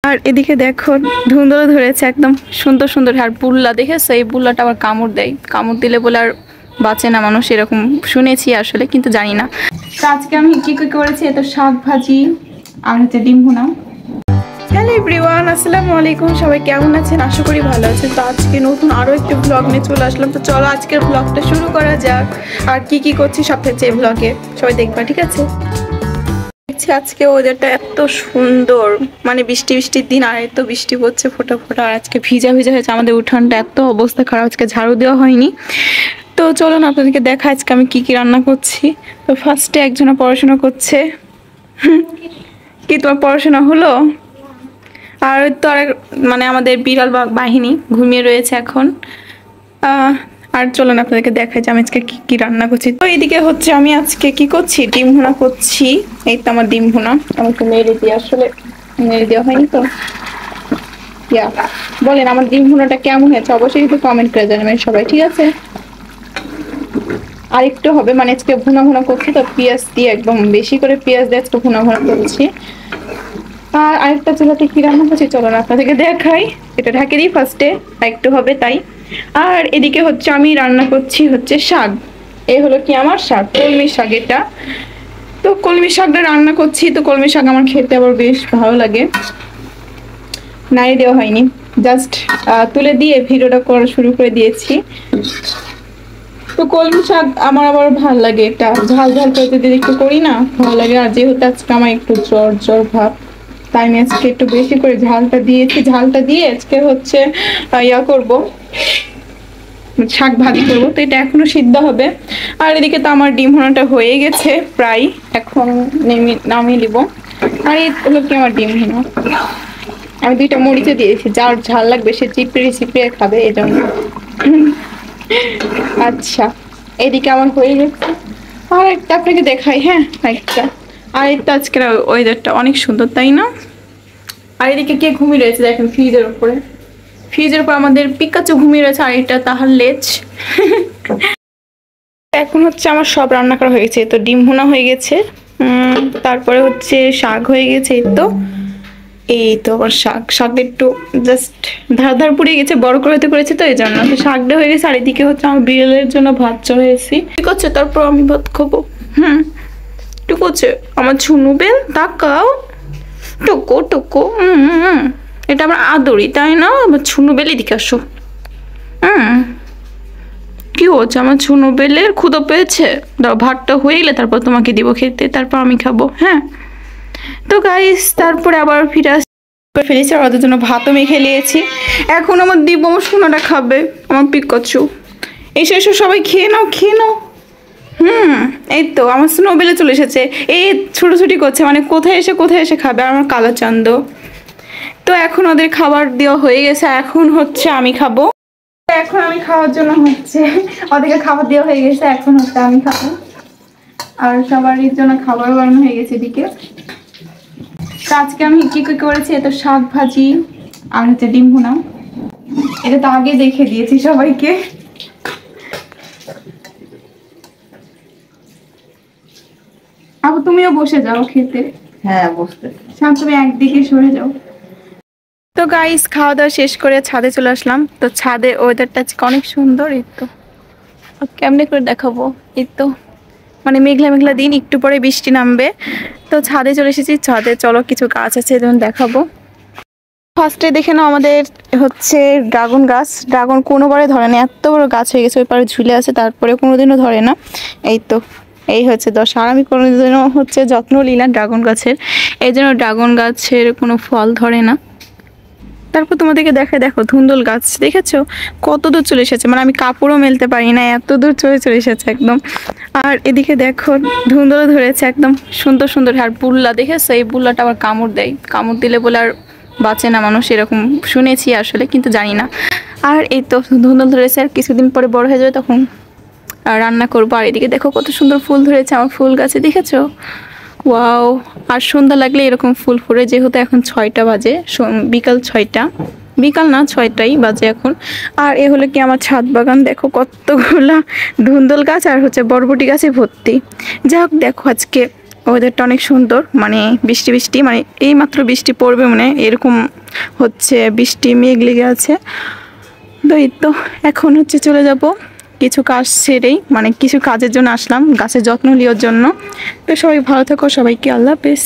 আর এদিকে দেখো ধুন্দুল ধরেছে একদম সুন্দর সুন্দর। আর বুল্লা দেখেছো, এই বুল্লাটা আবার কামড় দেয়, কামড় দিলে বলে আর বাঁচে না মানুষ, এরকম শুনেছি আসলে, কিন্তু জানি না। তো আজকে আমি কি কি করেছি, এত শাক ভাজি আর হচ্ছে ডিম ভুনা। হ্যালো এভরিওয়ান, আসসালামু আলাইকুম। সবাই কেমন আছেন? আশা করি ভালো আছেন। তো আজকে নতুন আরও একটি ব্লগ নিয়ে চলে আসলাম। তো চলো আজকের ব্লগটা শুরু করা যাক। আর কি কি করছি সব থাকছে এই ব্লগে, সবাই দেখবা, ঠিক আছে? আজকে ওয়েদারটা এত সুন্দর, মানে বৃষ্টি বৃষ্টির দিন, আর এত বৃষ্টি পড়ছে ফোটা ফোটা। আর আজকে ভিজা ভিজা হয়েছে আমাদের উঠানটা, এত অবস্থা খারাপ, আজকে ঝাড়ু দেওয়া হয়নি। তো চলো না আপনাদেরকে দেখা আজকে আমি কি কি রান্না করছি। তো ফার্স্টে একজনা পড়াশোনা করছে। কি তোমার পড়াশোনা হলো? আর তো আর মানে আমাদের বিড়াল বাহিনী ঘুমিয়ে রয়েছে এখন। আর চলো না আপনাদেরকে দেখাই যে আমি আজকে কি কি রান্না করছি। তো এইদিকে হচ্ছে আমি আজকে কি করছি, ডিম ভুনা করছি। এই তো আমার ডিম ভুনা, আমাকে নেড়ে দিয়ে, আসলে নেড়ে দেওয়া হয়নি তো। বলেন আমার ডিম ভুনাটা কেমন হয়েছে, অবশ্যই কিন্তু কমেন্ট করে জানাবেন সবাই, ঠিক আছে? আর একটু হবে, মানে আজকে ভুনা ভুনা করছি তো পেঁয়াজ দিয়ে, একদম বেশি করে পেঁয়াজ দিয়ে আজকে ভুনা ভুনা করছি। আর আরেকটা চুলাতে কি রান্না করছি চলো না আপনাদেরকে দেখাই। এটা ঢাকে দিই ফার্স্টে, একটু হবে তাই। আর এদিকে হচ্ছে আমি রান্না করছি হচ্ছে শাক। এই হলো কি আমার শাক, কলমি শাক এটা। তো কলমি শাকটা রান্না করছি। তো কলমি শাক আমার খেতে আবার বেশ ভালো লাগে। নাড়ি দেওয়া হয়নি, জাস্ট তুলে দিয়ে ভিডিওটা করা শুরু করে দিয়েছি। তো কলমি শাক আমার আবার ভালো লাগে, এটা ঝাল ঝাল করে যদি একটু করি না ভালো লাগে। আর যেহেতু আজকে আমার একটু জ্বর জ্বর ভাব, তাই আমি আজকে একটু বেশি করে ঝালটা দিয়েছি। ঝালটা দিয়ে আজকে হচ্ছে ইয়া করব, শাক ভাজি করবো। তো এটা এখনো সিদ্ধ হবে। আর এদিকে তো আমার ডিম ভুনাটা হয়ে গেছে প্রায়, এখন নামিয়ে নিব। আর এই হলো কি আমার ডিম ভুনা। আমি 2টা মরিচে দিয়েছি, যার ঝাল লাগবে সে চিপড়ে চিপড়ে খাবে, এই জন্য। আচ্ছা, এদিকে আমার হয়ে গেছে। আর একটা আপনাকে দেখাই, হ্যাঁ একটা। আর এটা আজকের ওয়েদারটা অনেক সুন্দর, তাই না? আর এদিকে কে ঘুমিয়ে রয়েছে দেখেন ফ্রিজের উপরে। ফ্রিজের উপর আমাদের পিকাচু ঘুমিয়ে রয়েছে, আর এটা তাহার লেজ। এখন হচ্ছে আমার সব রান্না করা হয়ে গেছে। তো ডিম ভুনা হয়ে গেছে, তারপরে হচ্ছে শাক হয়ে গেছে। এই তো আবার শাকটা একটু জাস্ট ধার ধার পুড়ে গেছে, বড় করতে করেছে তো এই জন্য। তো শাকটা হয়ে গেছে। আর এদিকে হচ্ছে আমার বিড়ালের জন্য ভাত চড়াইছি, ঠিক আছে? তারপর আমি ভাত খাবো। ঠিক আছে আমার ঝুনু বেল, তাকাও, টোকো টোকো। এটা আমার আদরি, তাই না? আমার ঝুনু বেল, এদিকে আসো। কি হচ্ছে আমার ঝুনু বেলের? ক্ষুধা পেয়েছে? দাও, ভাতটা হয়ে গেলে তারপর তোমাকে দিব খেতে, তারপর আমি খাবো, হ্যাঁ? তো গাইস তারপরে আবার ফিরে ফেলেছি, আর ওদের জন্য ভাতও মেখে নিয়েছি। এখন আমার দিব, আমার সোনাটা খাবে, আমার পিকাচু। এসো এসো সবাই খেয়ে নাও, খেয়ে নাও। এই তো আমার স্নো বেলে চলে এসেছে। এই ছুটোছুটি করছে, মানে কোথায় এসে খাবে। আর আমার কালো চান্দ। তো এখন ওদের খাবার দেওয়া হয়ে গেছে, এখন হচ্ছে আমি খাবো। এখন আমি খাওয়ার জন্য হচ্ছে, ওদেরকে খাবার দেওয়া হয়ে গেছে, এখন হচ্ছে আমি খাবো। আর সবারই জন্য খাবার বানানো হয়ে গেছে এদিকে। আজকে আমি কি কি করেছি, এত শাক ভাজি আর হচ্ছে ডিম ভুনা। এটা তো আগে দেখে দিয়েছি সবাইকে। আবু তুমিও বসে যাও খেতে। হ্যাঁ বসতে। শাম তুমি একদিকে সরে যাও। তো গাইস খাওয়া দাওয়া শেষ করে ছাদে চলে আসলাম। তো ছাদে ওয়েদারটা আজকে অনেক সুন্দর। এই তো কেমনে করে দেখাবো, এই তো মানে মেঘলা মেঘলা দিন, একটু পরে বৃষ্টি নামবে। তো ছাদে চলে এসেছি। ছাদে চলো কিছু গাছ আছে যেমন দেখাবো। ফার্স্টে দেখে নাও আমাদের হচ্ছে ড্রাগন গাছ। ড্রাগন কোনোবারে ধরে না, এত বড় গাছ হয়ে গেছে, ওই পারে ঝুলে আছে, তারপরে কোনোদিনও ধরে না। এই তো এই হচ্ছে দশা। আর আমি কোনোদিনও হচ্ছে যত্ন নিই না ড্রাগন গাছের, এই জন্য ড্রাগন গাছের কোনো ফল ধরে না। তারপর তোমাদেরকে দেখো ধুন্দুল গাছ দেখেছো কত দূর চলে এসেছে, মানে আমি কাপড়ও মেলতে পারি না, এত দূর চলে এসেছে একদম। আর এদিকে দেখো ধুন্দুল ধরেছে একদম সুন্দর সুন্দর। আর বুল্লা দেখেছো, এই বুল্লাটা আবার কামড় দেয়, কামড় দিলে বলে আর বাঁচে না মানুষ, এরকম শুনেছি আসলে, কিন্তু জানি না। আর এই তো ধুন্দুল ধরেছে, আর কিছুদিন পরে বড় হয়ে যাবে, তখন রান্না করবো। আর এদিকে দেখো কত সুন্দর ফুল ধরেছে আমার ফুল গাছে, দেখেছো? ওয়াও। আর সন্ধ্যা লাগলে এরকম ফুল ফুটে, যেহেতু এখন 6টা বাজে, বিকাল 6টা, বিকাল না 6টাই বাজে এখন। আর এ হলো কি আমার ছাদ বাগান, দেখো কতগুলা ধুন্দুল গাছ আর হচ্ছে বরবটি গাছে ভর্তি। যাই হোক দেখো আজকে ওয়েদারটা অনেক সুন্দর, মানে বৃষ্টি বৃষ্টি, মানে এই মাত্র বৃষ্টি পড়বে, মানে এরকম হচ্ছে বৃষ্টি মেঘ লেগে আছে। তো এই তো এখন হচ্ছে চলে যাব কিছু কাজ সেরেই, মানে কিছু কাজের জন্য আসলাম, গাছের যত্ন নেওয়ার জন্য। তো সবাই ভালো থাকো, সবাইকে আল্লাহ হাফেজ।